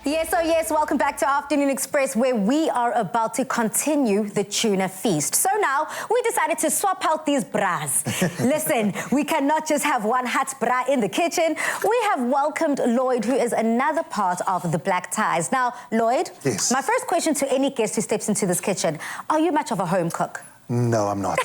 Yes, oh yes, welcome back to Afternoon Express, where we are about to continue the tuna feast. So now, we decided to swap out these bras. Listen, we cannot just have one hot bra in the kitchen. We have welcomed Lloyd, who is another part of the Black Ties. Now, Lloyd, yes. My first question to any guest who steps into this kitchen, are you much of a home cook? No, I'm not.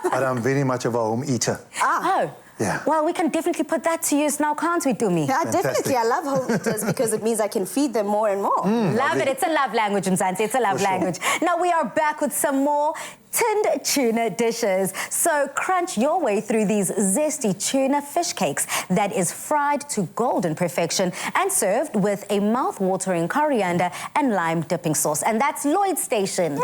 But I'm very much of a home eater. Oh. Yeah. Well, we can definitely put that to use now, can't we, Dumi? Yeah, definitely. I love home eaters because it means I can feed them more and more. Love it. It's a love language, Mzansi. It's a love language. Now, we are back with some more tinned tuna dishes. So crunch your way through these zesty tuna fish cakes that is fried to golden perfection and served with a mouth-watering coriander and lime dipping sauce. And that's Lloyd's station.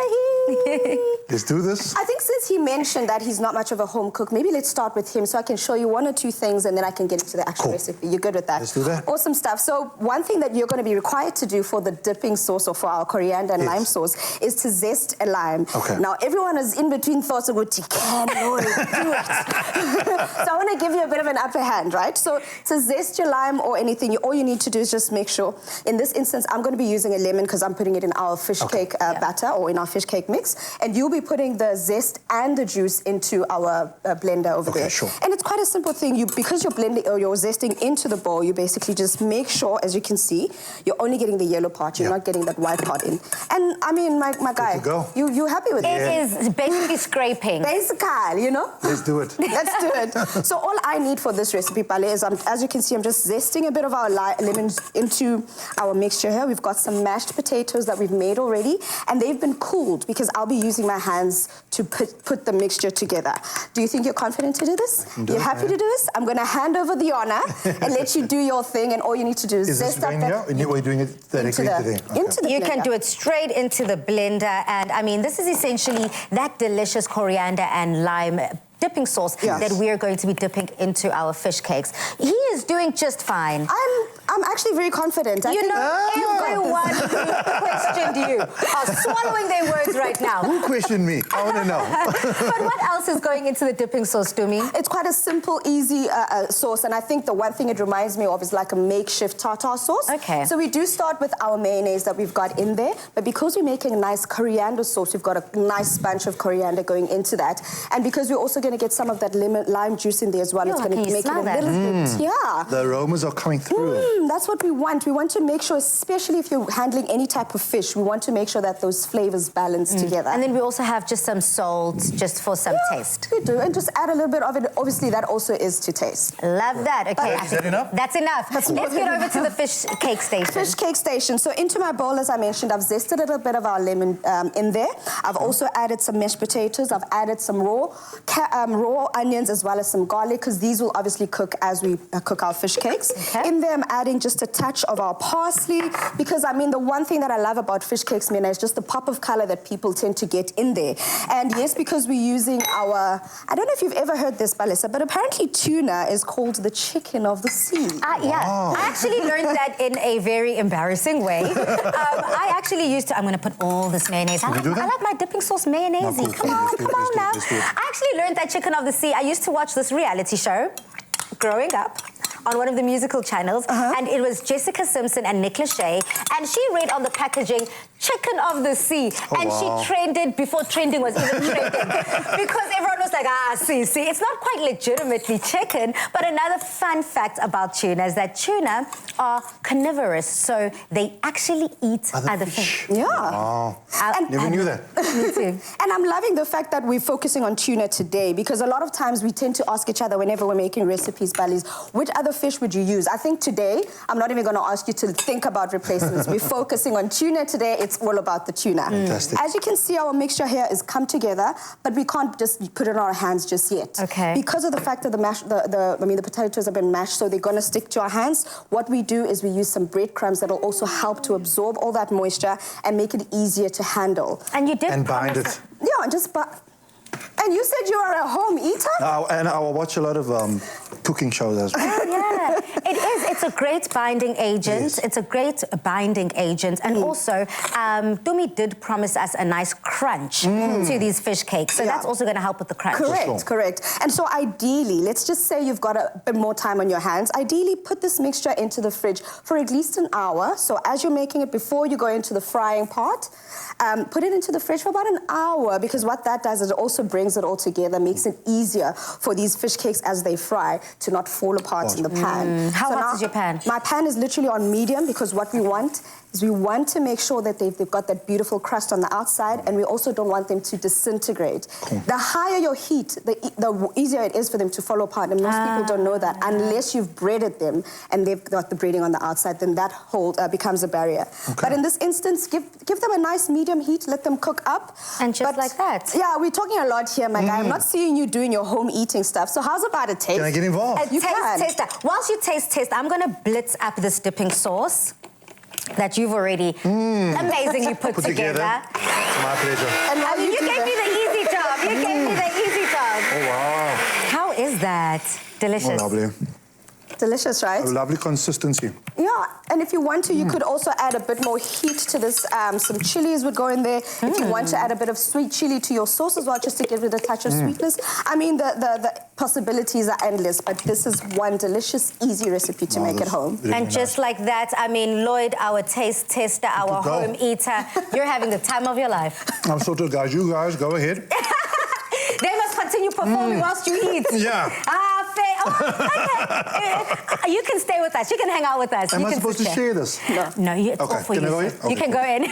Let's do this. I think since he mentioned that he's not much of a home cook, maybe let's start with him so I can show you one or two things and then I can get into the actual recipe. You're good with that? Let's do that. Awesome stuff. So one thing that you're going to be required to do for the dipping sauce or for our coriander and lime sauce is to zest a lime. Okay. Now, everyone is in between thoughts of what you can do it. So I want to give you a bit of an upper hand, right? So to zest your lime or anything, all you need to do is just make sure, in this instance, I'm going to be using a lemon because I'm putting it in our fish cake batter or in our fish cake mix. And you'll be putting the zest and the juice into our blender over there. Sure. And it's quite a simple thing. Because you're blending or you're zesting into the bowl, you basically just make sure, as you can see, you're only getting the yellow part. You're not getting that white part in. And I mean, my guy, you happy with it? It is basically scraping. Basically, you know? Let's do it. Let's do it. So all I need for this recipe, Pale, is as you can see, I'm just zesting a bit of our lemons into our mixture here. We've got some mashed potatoes that we've made already, and they've been cooled because I'll be using my hands to put the mixture together. Do you think you're confident to do this? You're happy to do this? I'm going to hand over the honor and let you do your thing, and all you need to do is zest up that. Or are you doing it directly into the You can do it straight into the blender, and I mean, this is essentially that delicious coriander and lime dipping sauce that we are going to be dipping into our fish cakes. He is doing just fine. I'm actually very confident. You know, everyone who questioned you are swallowing their words right now. Who questioned me? I want to know. But what else is going into the dipping sauce, Dumi? It's quite a simple, easy sauce, and I think the one thing it reminds me of is like a makeshift tartar sauce. Okay. So we do start with our mayonnaise that we've got in there, but because we're making a nice coriander sauce, we've got a nice bunch of coriander going into that, and because we're also going to get some of that lime juice in there as well, it's going to make it a little bit, The aromas are coming through. That's what we want. We want to make sure, especially if you're handling any type of fish, we want to make sure that those flavors balance together. And then we also have just some salt, just for some taste. We do, and just add a little bit of it. Obviously, that also is to taste. Love that. Okay. Is that enough? That's enough. Let's get over to the fish cake station. Fish cake station. So into my bowl, as I mentioned, I've zested a little bit of our lemon in there. I've also added some mashed potatoes. I've added some raw onions as well as some garlic, because these will obviously cook as we cook our fish cakes. Okay. In there, I'm adding just a touch of our parsley, because I mean, the one thing that I love about fish cakes, Mina, is just the pop of color that people tend to get in there. And yes, because we're using our, I don't know if you've ever heard this, Balisa, but apparently tuna is called the chicken of the sea. Yeah, I actually learned that in a very embarrassing way. I actually used to, I'm going to put all this mayonnaise. I like my dipping sauce mayonnaise. Come on now. I actually learned that chicken of the sea. I used to watch this reality show growing up on one of the musical channels, and it was Jessica Simpson and Nick Lachey, and she read on the packaging, chicken of the sea, and she trended before trending was even trending, because everyone was like, see, it's not quite legitimately chicken. But another fun fact about tuna is that tuna are carnivorous, so they actually eat other fish. Yeah. Oh, never knew that. Me too. And I'm loving the fact that we're focusing on tuna today, because a lot of times we tend to ask each other whenever we're making recipes, Ballies, which other fish would you use? I think today, I'm not even going to ask you to think about replacements. We're focusing on tuna today. It's all about the tuna. Fantastic. As you can see, our mixture here is come together, but we can't just put it on our hands just yet. Okay. Because of the fact that the potatoes have been mashed, so they're going to stick to our hands. What we do is we use some breadcrumbs that'll also help to absorb all that moisture and make it easier to handle. And you did And bind it. Yeah, and just And you said you are a home eater? And I watch a lot of cooking shows as well. Oh, yeah. It is. It's a great binding agent. Yes. It's a great binding agent. And also, Tumi did promise us a nice crunch to these fish cakes. So that's also going to help with the crunch. Correct, correct. And so ideally, let's just say you've got a bit more time on your hands. Ideally, put this mixture into the fridge for at least an hour. So as you're making it, before you go into the frying part, put it into the fridge for about an hour, because what that does is it also brings it all together, makes it easier for these fish cakes as they fry to not fall apart in the pan. How hot is your pan? My pan is literally on medium, because what we want is we want to make sure that they've got that beautiful crust on the outside, and we also don't want them to disintegrate. The higher your heat, the easier it is for them to fall apart, and most people don't know that. Unless you've breaded them and they've got the breading on the outside, then that becomes a barrier. But in this instance, give them a nice medium heat, let them cook up. And just like that. Yeah, we're talking a lot here, my guy. I'm not seeing you doing your home eating stuff. So how's about a taste? Can I get involved? You can. Taste that. Whilst you taste, I'm going to blitz up this dipping sauce that you've already amazingly put together. It's my pleasure. And I mean, you gave me the easy job. You gave me the easy job. Oh, wow. How is that? Delicious. Oh, lovely. Delicious, right? A lovely consistency. Yeah, and if you want to, you could also add a bit more heat to this. Some chilies would go in there. If you want to add a bit of sweet chili to your sauce as well, just to give it a touch of sweetness. I mean, the possibilities are endless, but this is one delicious, easy recipe to make at home. Really And nice. just like that, I mean, Lloyd, our taste tester, our home eater, you're having the time of your life. I'm sorted, guys. You guys, go ahead. They must continue performing whilst you eat. Yeah. Faye. Oh, okay. You can stay with us. You can hang out with us. Am I supposed to share this? No, it's all for Can you. I go in? You Okay, can go in.